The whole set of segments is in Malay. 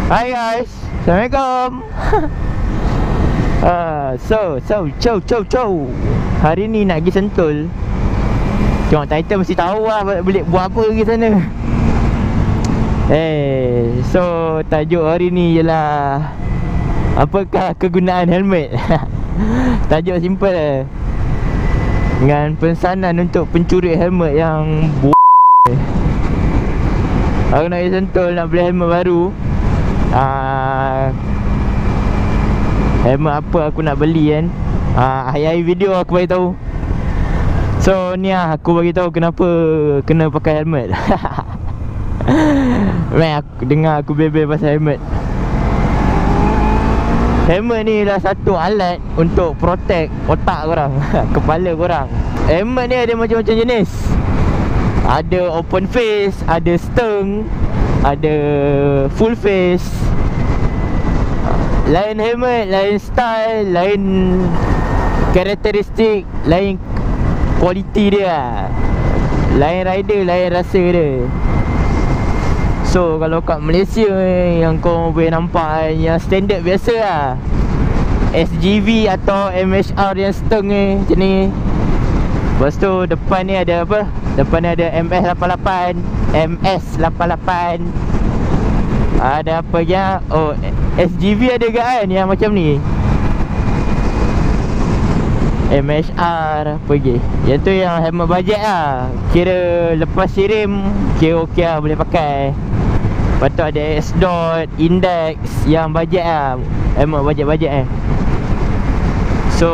Hai guys, Assalamualaikum. Ciao. Hari ni nak pergi Sentul. Tengok title mesti tahu lah boleh buat apa pergi sana. So tajuk hari ni ialah apakah kegunaan helmet. Tajuk simple lah. Dengan pesanan untuk pencuri helmet yang aku nak pergi Sentul nak beli helmet baru. Helmet apa aku nak beli kan. Hari-hari video aku bagi tahu. So ni lah aku bagi tahu kenapa kena pakai helmet. Man, aku dengar aku bebel pasal helmet. Helmet ni adalah satu alat untuk protect otak korang, kepala korang. Helmet ni ada macam-macam jenis. Ada open face, ada steng, ada full face. Lain helmet, lain style, lain karakteristik, lain kualiti dia. Lain rider, lain rasa dia. So kalau kat Malaysia yang kau boleh nampak yang standard biasa lah, SGV atau MHR yang steng ni macam ni. Lepas tu depan ni ada apa? Depan ni ada MS88. Ada apa lagi? Oh, SGV ada ke kan yang macam ni? MHR apa lagi? Yang tu yang helmet bajet lah. Kira lepas sirim kira okey lah, boleh pakai. Lepas tu ada S-Dot, Index yang bajet lah. Helmet bajet-bajet So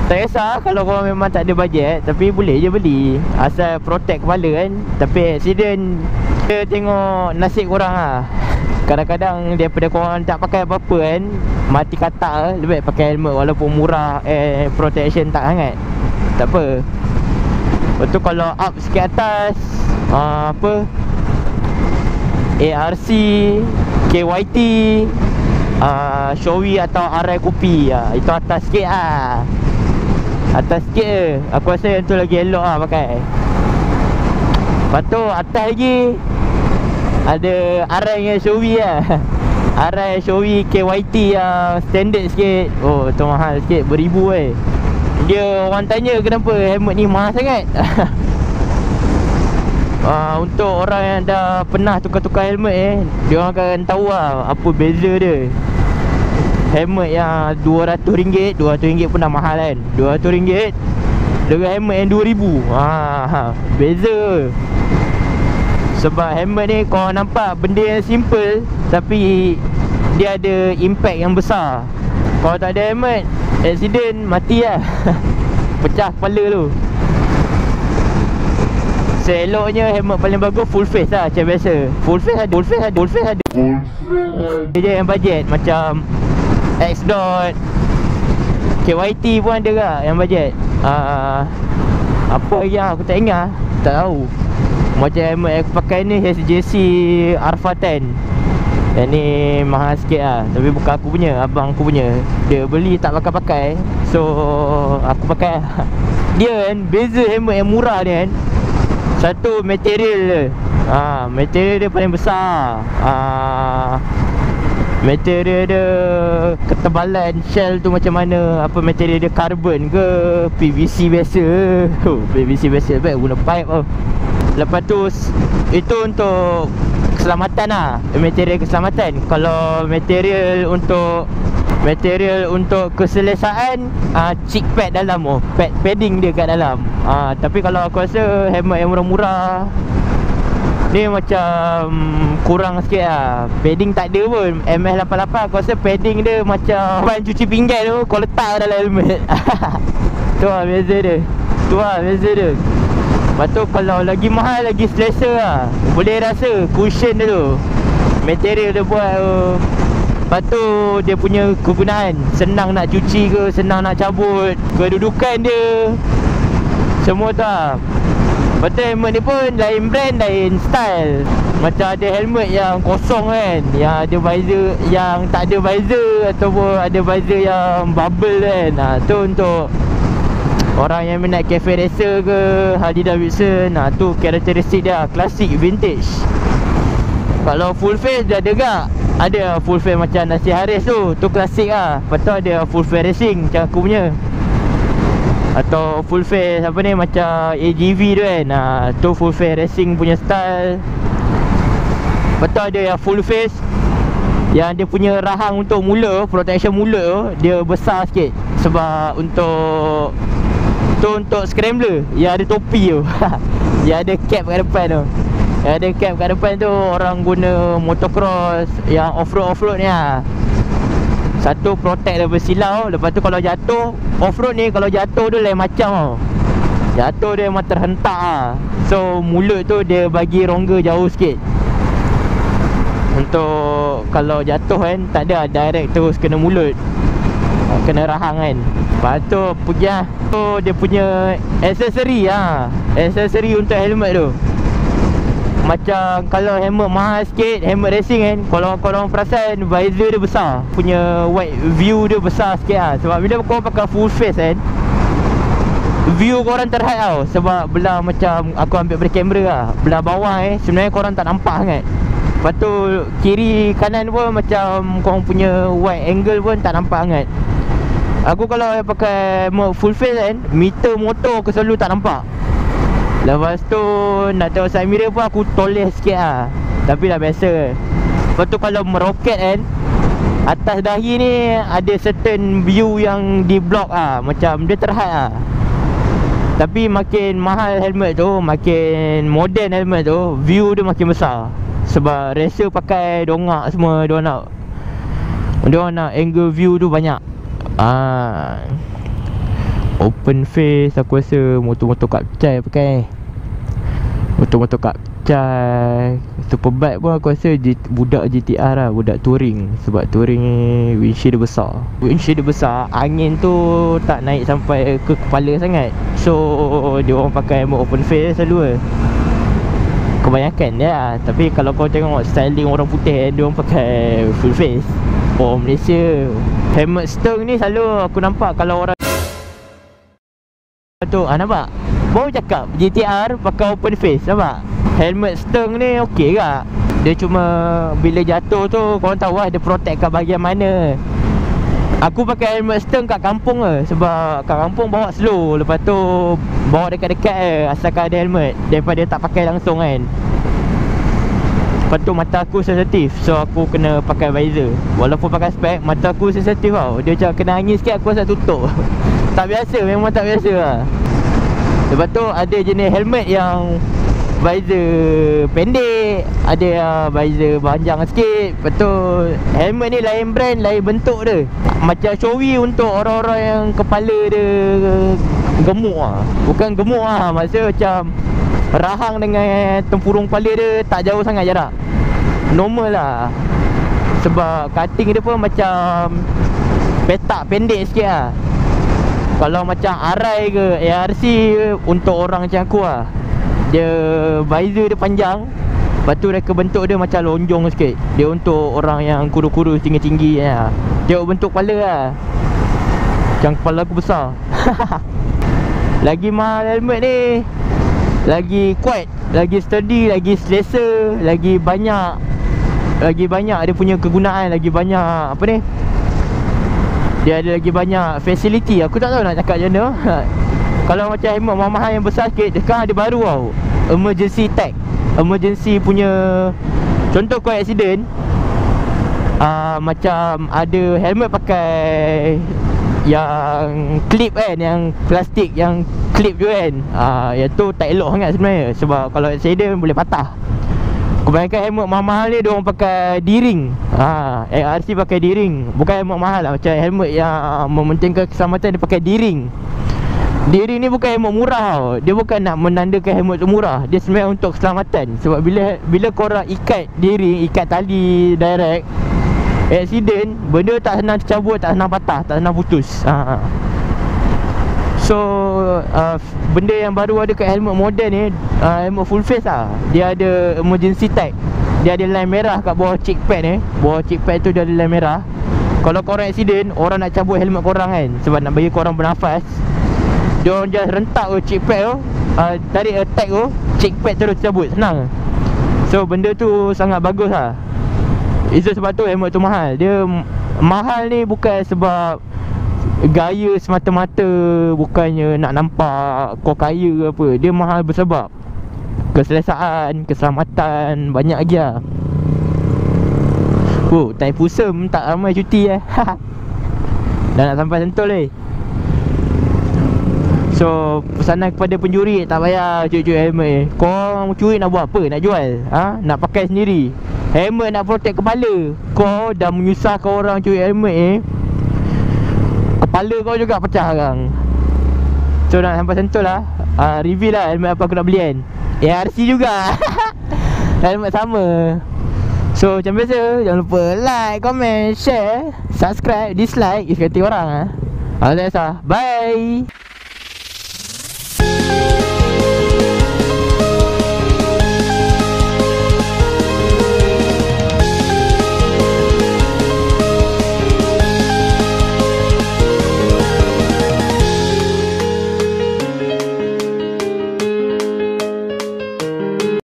tak kisah kalau korang memang tak ada bajet, tapi boleh je beli. Asal protect kepala kan. Tapi accident, kita tengok nasib korang lah. Kadang-kadang daripada korang tak pakai apa-apa kan, mati katak, lebih baik pakai helmet walaupun murah, protection tak sangat. Tak apa. Lepas tu kalau up sikit atas, apa, ARC, KYT, Showy atau RI kopi, itu atas sikit lah. Atas sikit je. Aku rasa yang tu lagi elok lah pakai. Lepas tu atas lagi ada RI dengan Showy lah. RI Showy KYT yang standard sikit. Oh tu mahal sikit, beribu Dia orang tanya kenapa helmet ni mahal sangat. Untuk orang yang dah pernah tukar-tukar helmet dia orang akan tahu lah apa beza dia. Helmet yang RM200, RM200 pun dah mahal kan. RM200 dengan helmet yang RM2,000. Beza. Sebab helmet ni kau nampak benda yang simple, tapi dia ada impact yang besar. Kalau tak ada helmet, accident mati lah. Pecah kepala tu. Seloknya helmet paling bagus full face lah macam biasa. Full face ada. Dia yang bajet macam X-Dot, KYT pun ada ke yang bajet. Apa yang aku tak ingat, tak tahu. Macam helmet yang aku pakai ni SJC Alpha 10. Yang ni mahal sikit lah, tapi bukan aku punya, abang aku punya. Dia beli tak pakai-pakai, so aku pakai. Dia kan, beza helmet yang murah ni kan, satu material dia. Material dia paling besar. Material dia, ketebalan shell tu macam mana, apa material dia, carbon ke PVC biasa. PVC biasa, baik guna pipe . Lepas tu itu untuk keselamatan lah, material keselamatan. Kalau material untuk keselesaan, cheek pad dalam, padding dia kat dalam. Tapi kalau aku rasa helmet yang murah-murah ni macam kurang sikit lah. Padding tak ada pun. MS88 aku rasa padding dia macam ban cuci pinggan tu kau letak dalam helmet. Tu lah beza dia. Lepas tu kalau lagi mahal, lagi selesa lah. Boleh rasa cushion dia tu, material dia buat tu. Lepas tu dia punya kegunaan, senang nak cuci ke, senang nak cabut, kedudukan dia, semua tu lah. Lepas tu helmet ni pun lain brand, lain style. Macam ada helmet yang kosong kan, yang ada visor, yang tak ada visor, ataupun ada visor yang bubble kan. Tu untuk orang yang minat cafe racer ke, Harley Davidson. Tu karakteristik dia, klasik, vintage. Kalau full face dia ada gak. Ada full face macam Nasi Haris tu klasik lah. Lepas tu ada full face racing macam aku punya. Atau full face apa ni, macam AGV tu kan. Tu full face racing punya style. Lepas tu ada yang full face yang dia punya rahang untuk mulut, protection mulut tu dia besar sikit. Sebab untuk untuk scrambler yang ada topi tu yang ada cap kat depan tu. Yang ada cap kat depan tu orang guna motocross yang off-road ni lah. Satu protect daripada silau. Lepas tu kalau jatuh off-road ni, kalau jatuh tu lain macam tau. Jatuh dia memang terhentak lah. So mulut tu dia bagi rongga jauh sikit. Untuk kalau jatuh kan, tak ada direct terus kena mulut, kena rahang kan. Lepas tu pergi lah. Tu dia punya aksesori lah. Aksesori untuk helmet tu. Macam kalau helmet mahal sikit, helmet racing kan, kalau korang perasan visor dia besar, punya wide view dia besar sikit lah. Sebab bila korang pakai full face kan, view korang terhad tau. Sebab belah macam aku ambil dari kamera lah, belah bawah sebenarnya korang tak nampak sangat. Lepas tu kiri kanan pun macam korang punya wide angle pun tak nampak sangat. Aku kalau pakai full face kan, meter motor aku selalu tak nampak. Lepas tu nak tengok side mirror pun aku toleh sikit lah. Tapi dah biasa. Lepas tu kalau meroket kan, atas dahi ni ada certain view yang di block lah. Macam dia terhad lah. Tapi makin mahal helmet tu, makin modern helmet tu, view dia makin besar. Sebab racer pakai dongak semua, dia nak angle view tu banyak. Open face aku rasa motor-motor Kapcai pakai. Motor-motor Kapcai Superbike pun aku rasa budak GTR lah, budak touring. Sebab touring ni windshield dia besar. Windshield dia besar, angin tu tak naik sampai ke kepala sangat. So dia orang pakai open face selalu lah, kebanyakan dia lah. Tapi kalau kau tengok styling orang putih, dia orang pakai full face. Oh Malaysia, helmet steng ni selalu aku nampak kalau orang tu, nampak? Baru cakap GTR pakai open face, nampak? Helmet steng ni okey ke? Dia cuma bila jatuh tu korang tahu lah dia protect kat bahagian mana. Aku pakai helmet steng kat kampung ke. Sebab kat kampung bawa slow. Lepas tu bawa dekat-dekat asalkan ada helmet, daripada tak pakai langsung kan. Lepas tu mata aku sensitif, so aku kena pakai visor. Walaupun pakai spek, mata aku sensitif tau. Dia macam kena angin sikit aku rasa tutup. Tak biasa, memang tak biasa lah. Lepas tu ada jenis helmet yang visor pendek, ada yang visor panjang sikit. Lepas tu helmet ni lain brand, lain bentuk dia. Macam showy untuk orang-orang yang kepala dia gemuk lah. Bukan gemuk lah, maksudnya macam rahang dengan tempurung kepala dia tak jauh sangat jarak, normal lah. Sebab cutting dia pun macam petak pendek sikit lah. Kalau macam Arai ke ARC untuk orang macam aku lah, dia visor dia panjang. Lepas tu reka bentuk dia macam lonjong sikit. Dia untuk orang yang kurus-kurus tinggi-tinggi lah. Tengok bentuk kepala lah, macam kepala aku besar. Lagi mahal helmet ni, lagi kuat, lagi sturdy, lagi selesa, lagi banyak dia punya kegunaan, lagi banyak apa ni, dia ada lagi banyak facility. Aku tak tahu nak cakap macam mana. Kalau macam helmet mahal yang besar sikit, sekarang ada baru tau, emergency tag. Emergency punya, contoh kau accident, macam ada helmet pakai yang clip kan, yang plastik yang clip tu kan. Yang tu tak elok sangat sebenarnya. Sebab kalau accident boleh patah. Kebanyakan helmet mahal-mahal ni diorang pakai D-ring. ARC pakai D-ring. Bukan helmet mahal lah, macam helmet yang mementingkan keselamatan dia pakai D-ring. D-ring ni bukan helmet murah tau. Dia bukan nak menandakan helmet tu murah. Dia sebenarnya untuk keselamatan. Sebab bila korang ikat D-ring, ikat tali direct, accident, benda tak senang tercabut, tak senang patah, tak senang putus. So benda yang baru ada kat helmet moden ni, helmet full face lah, dia ada emergency tag. Dia ada line merah kat bawah cheek pad ni. Bawah cheek pad tu dia ada line merah. Kalau korang accident, orang nak cabut helmet korang kan, sebab nak bagi korang bernafas, dia orang just rentak cheek pad tu, tarik tag tu, cheek pad terus cabut, senang. So benda tu sangat bagus lah. Itu sebab tu helmet tu mahal. Dia mahal ni bukan sebab gaya semata-mata, bukannya nak nampak kau kaya apa. Dia mahal bersebab keselesaan, keselamatan, banyak lagi lah. Oh, time pusam tak ramai cuti dah nak sampai Sentul ni. So pesanan kepada pencuri, tak payah curi-curi helmet. Kau curi nak buat apa? Nak jual? Nak pakai sendiri. Helmet nak protect kepala. Kau dah menyusahkan orang curi helmet kepala kau juga pecah sekarang. So nak sampai Sentul lah, reveal lah helmet apa aku nak beli kan. ARC juga helmet sama. So macam biasa, jangan lupa like, comment, share, subscribe, dislike, isi kata orang Bye.